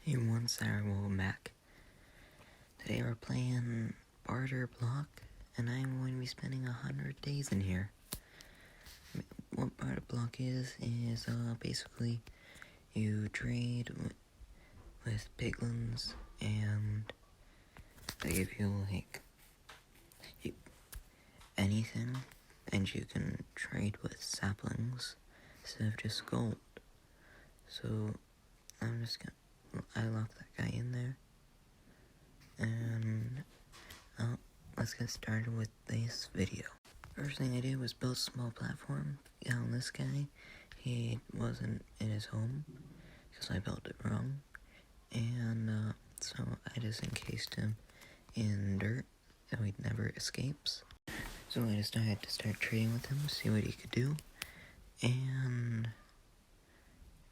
Hey everyone, Sarah, welcome back. Today we're playing BarterBlock, and I'm going to be spending 100 days in here. What BarterBlock is basically you trade with piglins, and they give you anything, and you can trade with saplings instead of just gold. So I'm just gonna, I locked that guy in there, and let's get started with this video. First thing I did was build a small platform. Found this guy. He wasn't in his home because I built it wrong, and so I just encased him in dirt so he never escapes. So I decided to start trading with him, see what he could do, and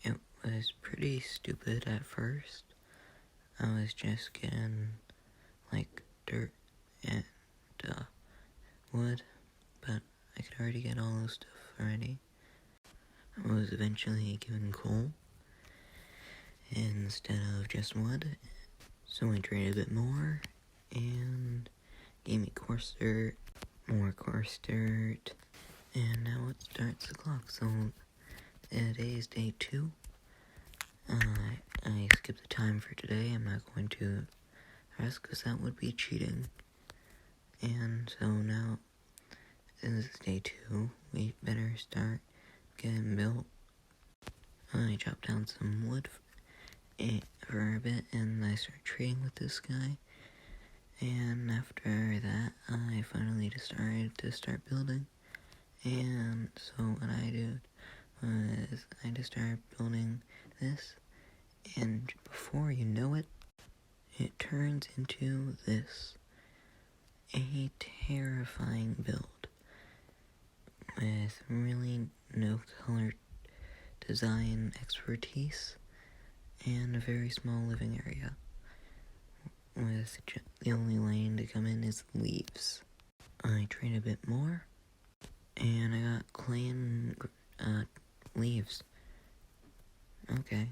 it was pretty stupid at first. I was just getting dirt and wood, but I could already get all those stuff already. I was eventually given coal instead of just wood, so I traded a bit more and gave me coarse dirt, more coarse dirt, and now it starts the clock. So today is day 2. I skipped the time for today. I'm not going to rest because that would be cheating. And so now, this is day 2, we better start getting built. I chopped down some wood for a bit, and I started trading with this guy. And after that, I finally decided to start building. And so what I did was I just started building this, and before you know it, it turns into this. A terrifying build with really no color design expertise and a very small living area with the only lane to come in is leaves. I trade a bit more and I got clay and leaves. Okay.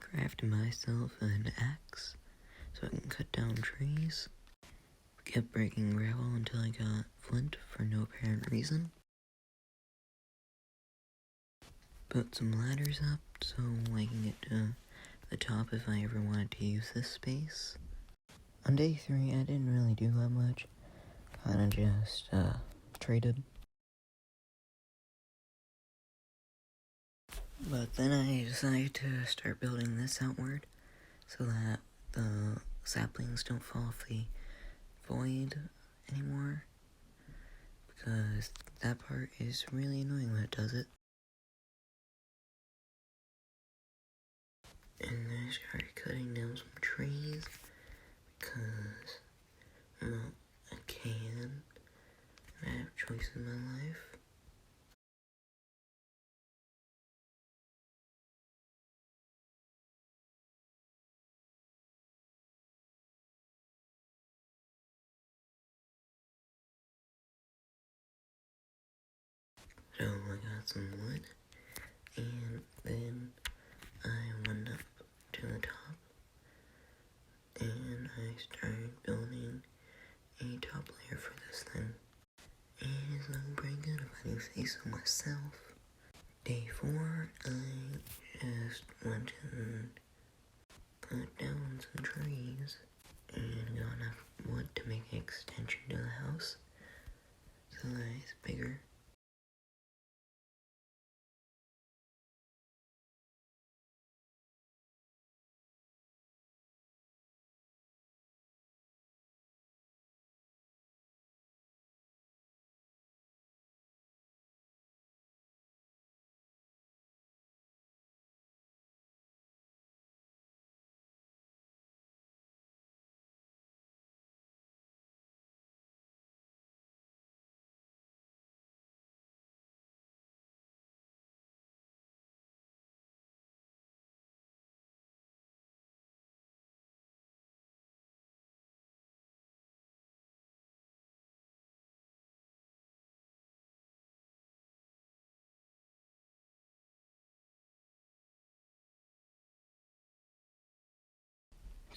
Crafted myself an axe so I can cut down trees. Kept breaking gravel until I got flint for no apparent reason. Put some ladders up so I can get to the top if I ever wanted to use this space. On day 3, I didn't really do that much. Kinda just traded. But then I decided to start building this outward so that the saplings don't fall off the void anymore, because that part is really annoying when it does it. And then I started cutting down some trees because I can. I have choices in my life. So I got some wood, and then I went up to the top, and I started building a top layer for this thing. And it's looking pretty good if I do say so myself. Day 4, I just went and cut down some trees and got enough wood to make an extension to the house so that it's bigger.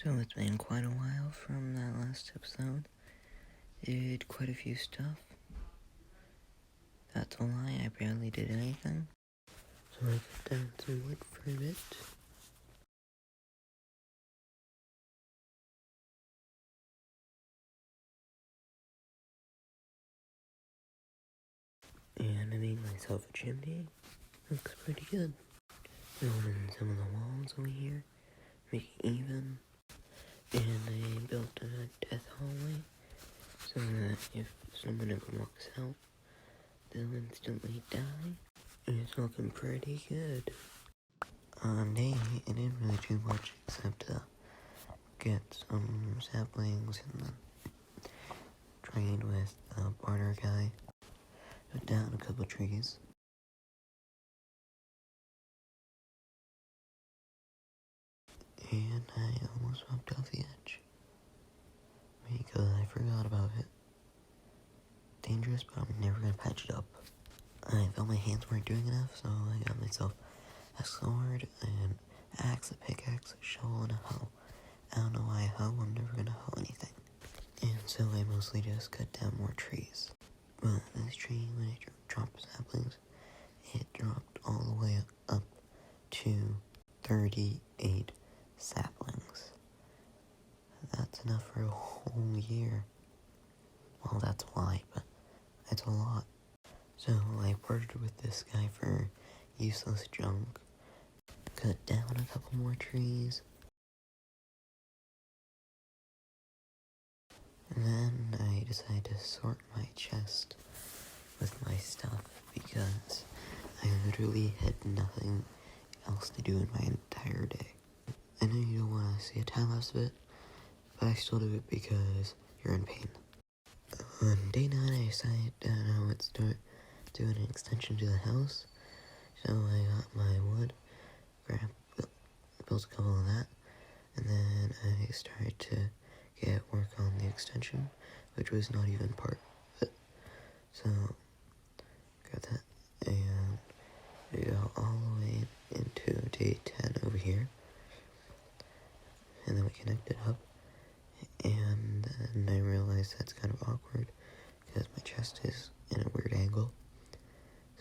So it's been quite a while from that last episode. Did quite a few stuff. That's a lie, I barely did anything. So I cut down some wood for a bit. And I made myself a chimney. Looks pretty good. Building some of the walls over here. Make it even. And I built a death hallway. So that if someone ever walks out, they'll instantly die. And it's looking pretty good. Day, I didn't really do much except get some saplings and then trade with the barter guy. Cut down a couple trees. And I almost walked off the edge. Because I forgot about it. Dangerous, but I'm never gonna patch it up. I felt my hands weren't doing enough, so I got myself a sword, an axe, a pickaxe, a shovel, and a hoe. I don't know why a hoe, I'm never gonna hoe anything. And so I mostly just cut down more trees. But this tree, when it dropped saplings, it dropped all the way up to 38 saplings. That's enough for a whole year. Well, that's a lie, but it's a lot. So I bartered with this guy for useless junk. Cut down a couple more trees. And then I decided to sort my chest with my stuff because I literally had nothing else to do in my entire day. I know you don't want to see a time lapse of it, but I still do it because you're in pain. On day 9, I decided that I would start doing an extension to the house. So I got my wood, built a couple of that, and then I started to get work on the extension, which was not even part of it. So, got that, and we got all the way into day 10 over here, and then we connected up, and then I realized that's kind of awkward, because my chest is in a weird angle,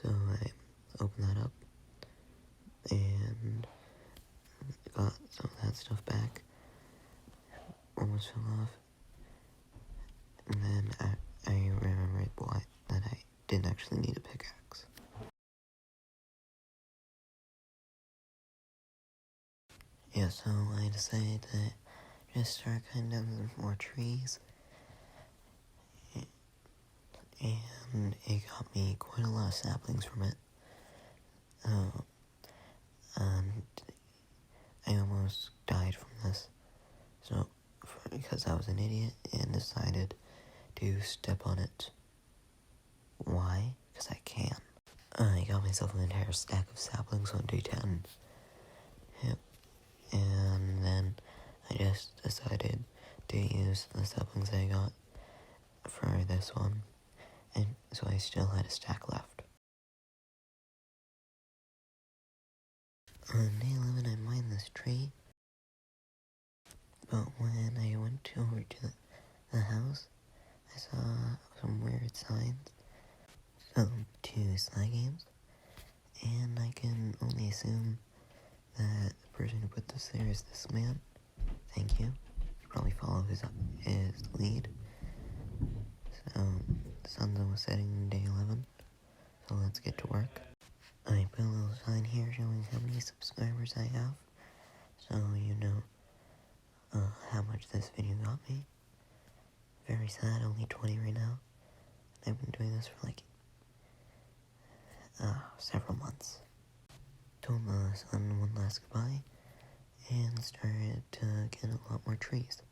so I opened that up, and got some of that stuff back, almost fell off, and then I remembered that I didn't actually need a pickaxe. Yeah, so I decided to just start cutting down some more trees, and it got me quite a lot of saplings from it. And I almost died from this, so because I was an idiot and decided to step on it. Why? Because I can. I got myself an entire stack of saplings on day 10. Yep. And then I just decided to use the saplings I got for this one, and so I still had a stack left. On day 11, I mined this tree, but when I went over to the house, I saw some weird signs to PsyGamez, and I can only assume that the person who put this there is this man. Thank you. You probably follow his lead. So, the sun's almost setting in day 11, so let's get to work. I put a little sign here showing how many subscribers I have, so you know how much this video got me. Very sad, only 20 right now. I've been doing this for like several months. Told the sun one last goodbye, and started to get a lot more trees.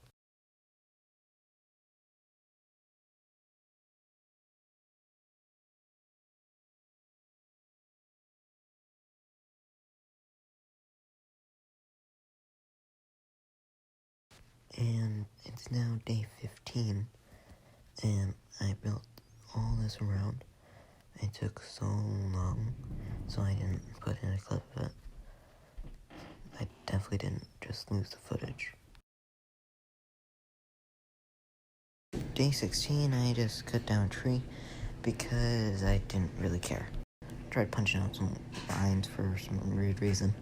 And it's now day 15, and I built all this around. It took so long, so I didn't put in a clip of it. I definitely didn't just lose the footage. day 16, I just cut down a tree because I didn't really care. Tried punching out some vines for some weird reason,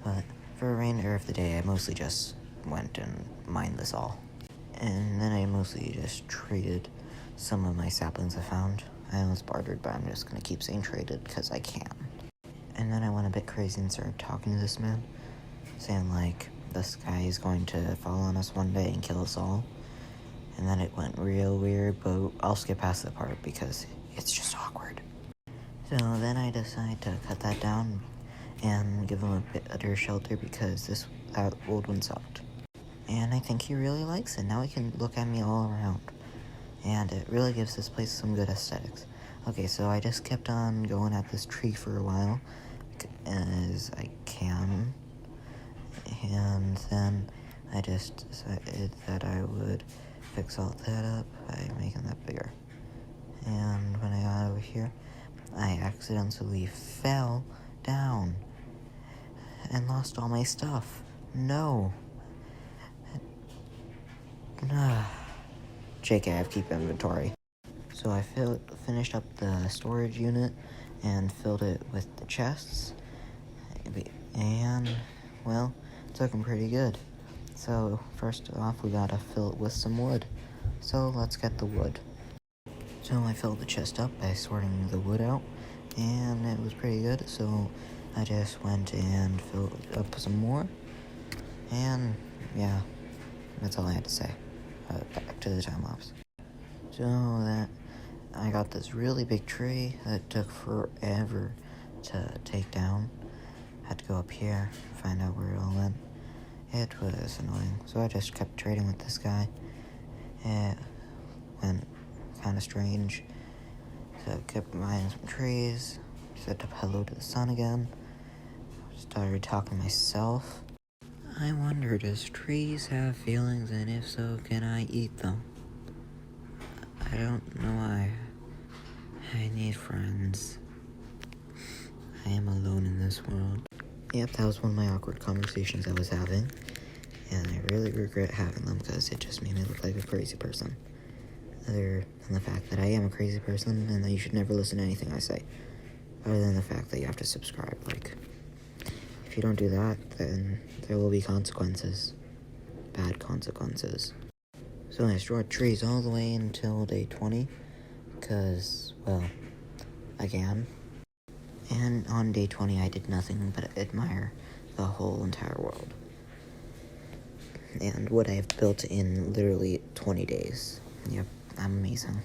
but for the remainder of the day, I mostly just went and mined this all. And then I mostly just traded some of my saplings I found. I almost bartered, but I'm just gonna keep saying traded because I can. And then I went a bit crazy and started talking to this man, saying like, this guy is going to fall on us one day and kill us all. And then it went real weird, but I'll skip past that part because it's just awkward. So then I decided to cut that down and give him a better shelter because that old one sucked. And I think he really likes it. Now he can look at me all around. And it really gives this place some good aesthetics. Okay, so I just kept on going at this tree for a while as I can. And then I just decided that I would fix all that up by making that bigger. And when I got over here, I accidentally fell down and lost all my stuff. No. JK, I have keep inventory. So I finished up the storage unit and filled it with the chests. And, well, it's looking pretty good. So, first off, we gotta fill it with some wood. So, let's get the wood. So, I filled the chest up by sorting the wood out, and it was pretty good. So, I just went and filled up some more. And, yeah, that's all I had to say. Back to the time lapse. So, that I got this really big tree that took forever to take down. Had to go up here, find out where it all went. It was annoying, so I just kept trading with this guy. It went kind of strange, so I kept buying some trees, said hello to the sun again, started talking to myself. I wonder, does trees have feelings, and if so, can I eat them? I don't know why. I need friends. I am alone in this world. Yep, that was one of my awkward conversations I was having, and I really regret having them because it just made me look like a crazy person. Other than the fact that I am a crazy person and that you should never listen to anything I say. Other than the fact that you have to subscribe. Like, if you don't do that, then there will be consequences. Bad consequences. So I stored trees all the way until day 20, because, well, again. And on day 20, I did nothing but admire the whole entire world. And what I have built in literally 20 days. Yep, I'm amazing.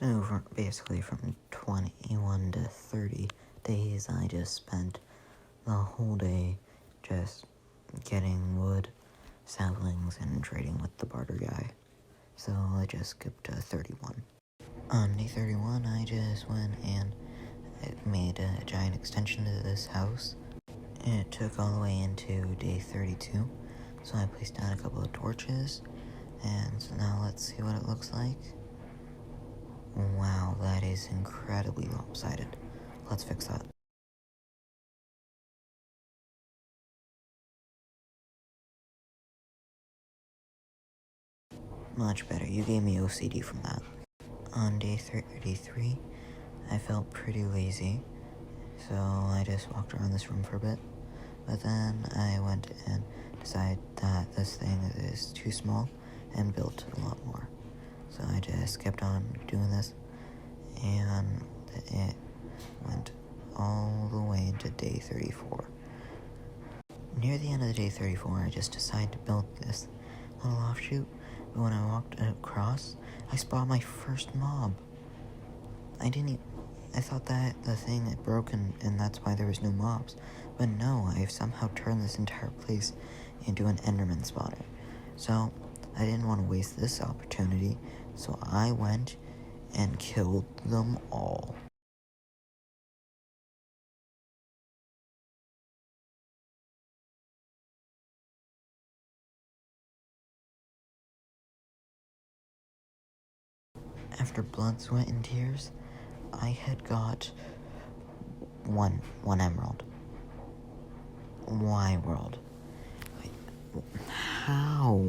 So, basically from 21 to 30 days, I just spent the whole day just getting wood, saplings, and trading with the barter guy. So, I just skipped to 31. On day 31, I just went and made a giant extension to this house. It took all the way into day 32, so I placed down a couple of torches, and so now let's see what it looks like. Wow, that is incredibly lopsided. Let's fix that. Much better, you gave me OCD from that. On day 33, I felt pretty lazy, so I just walked around this room for a bit. But then I went and decided that this thing is too small and built a lot more. So I just kept on doing this, and it went all the way into day 34. Near the end of the day 34, I just decided to build this little offshoot, but when I walked across, I spotted my first mob. I thought that the thing had broken and that's why there was no mobs. But no, I've somehow turned this entire place into an Enderman spawner. So, I didn't want to waste this opportunity, so I went and killed them all. After blood, sweat, and tears, I had got one emerald. Why, world? How?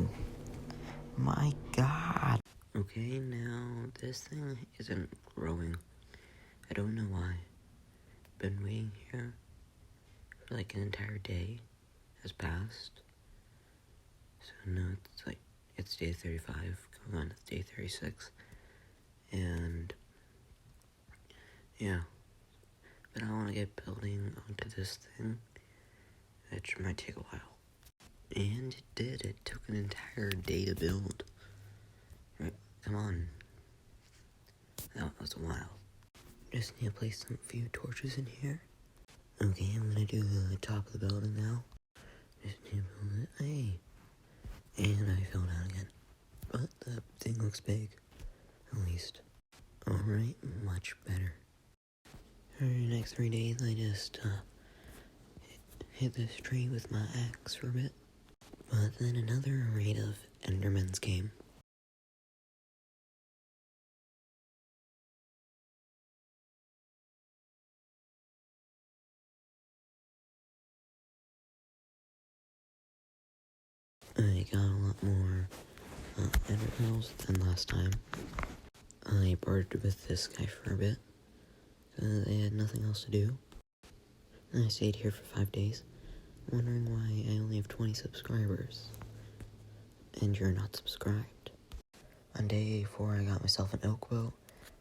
My God. Okay, now this thing isn't growing. I don't know why. Been waiting here for like an entire day has passed. So now it's day 35, going on to day 36. And yeah, but I want to get building onto this thing, which might take a while. And it did. It took an entire day to build. Right, come on. That was a while. Just need to place some few torches in here. Okay, I'm gonna do the top of the building now. Just need to build it. Hey. And I fell down again. But the thing looks big. At least. Alright, much better. For the next 3 days, I just hit this tree with my axe for a bit. But then another raid of Endermans came. I got a lot more ender pearls than last time. I bartered with this guy for a bit, because I had nothing else to do. And I stayed here for 5 days, wondering why I only have 20 subscribers. And you're not subscribed. On day 4, I got myself an oak boat,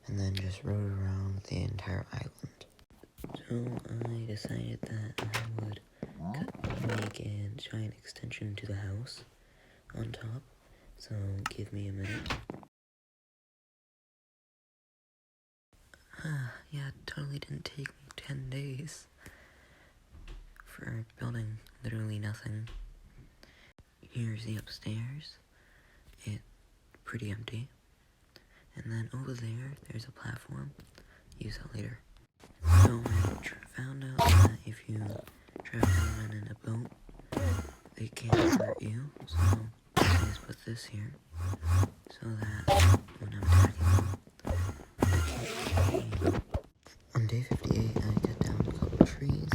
and then just rode around the entire island. So I decided that I would make a giant extension to the house on top. So give me a minute. Yeah, it totally didn't take me 10 days for building literally nothing. Here's the upstairs. It's pretty empty. And then over there's a platform. Use that later. So I found out that if you travel around in a boat, they can't hurt you. So I just put this here so that when I'm attacking them, on day 58, I cut down a couple trees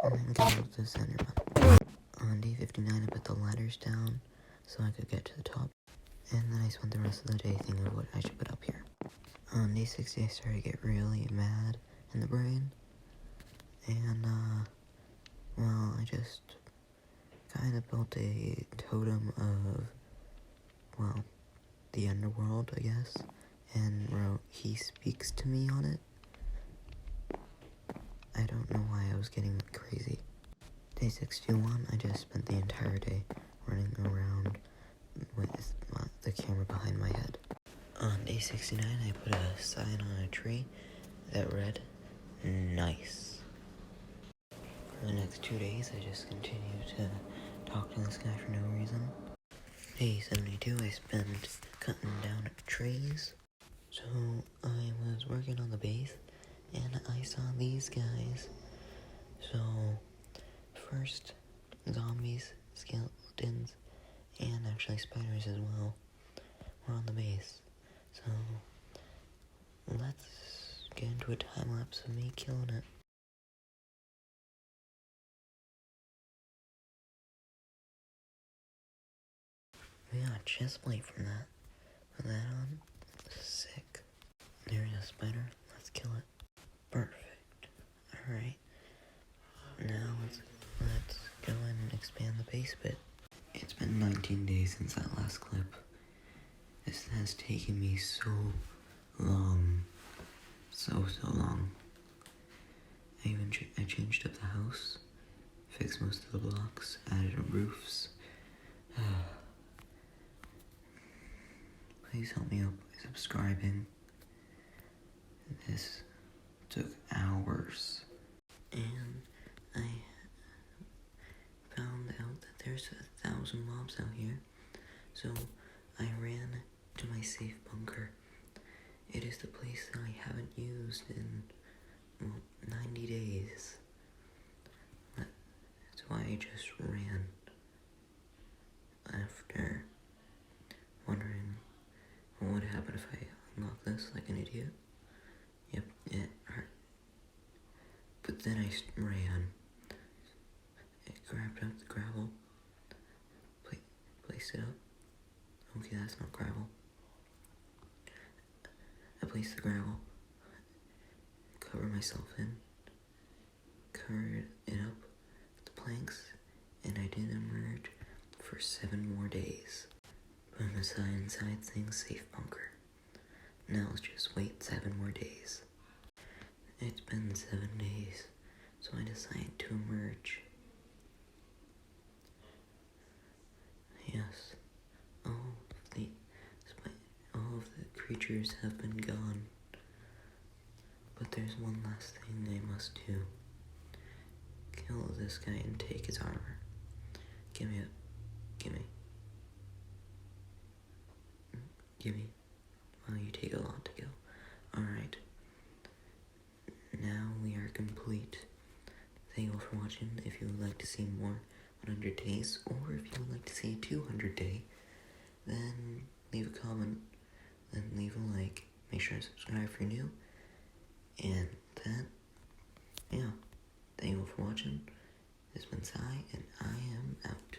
and then killed the center one. On day 59, I put the ladders down so I could get to the top. And then I spent the rest of the day thinking of what I should put up here. On day 60, I started to get really mad in the brain. And, well, I just kind of built a totem of, well, the underworld, I guess. And wrote, "He speaks to me" on it. I don't know why I was getting crazy. Day 61, I just spent the entire day running around with the camera behind my head. On day 69, I put a sign on a tree that read, "Nice." For the next 2 days, I just continued to talk to this guy for no reason. Day 72, I spent cutting down trees. So I was working on the base, and I saw these guys. So first, zombies, skeletons, and actually spiders as well were on the base. So let's get into a time lapse of me killing it. We got a chest plate from that. Put that on. Sick. There's a spider. Let's kill it. Perfect. Alright. Now let's go and expand the base bit. It's been 19 days since that last clip. This has taken me so long. So long. I changed up the house, fixed most of the blocks, added roofs. Please help me out by subscribing. This took hours. And I found out that there's 1,000 mobs out here. So I ran to my safe bunker. It is the place that I haven't used in 90 days. That's why I just ran. After wondering what would happen if I unlock this like an idiot. Yep, it hurt. But then I ran. I grabbed up the gravel, placed it up. Okay, that's not gravel. place the gravel, cover myself in, covered it up with the planks, and I didn't emerge for 7 more days. Put my inside things safe bunker. Now let's just wait 7 more days. It's been 7 days, so I decided to emerge. Yes, all of the creatures have been gone. But there's one last thing I must do. Kill this guy and take his armor. Gimme. Well, you take a lot to kill. Alright. Now we are complete. Thank you all for watching. If you would like to see more 100 days, or if you would like to see a 200 day, then leave a comment, then leave a like. Make sure to subscribe if you're new. And then, yeah. Thank you all for watching. This has been Psy, and I am out.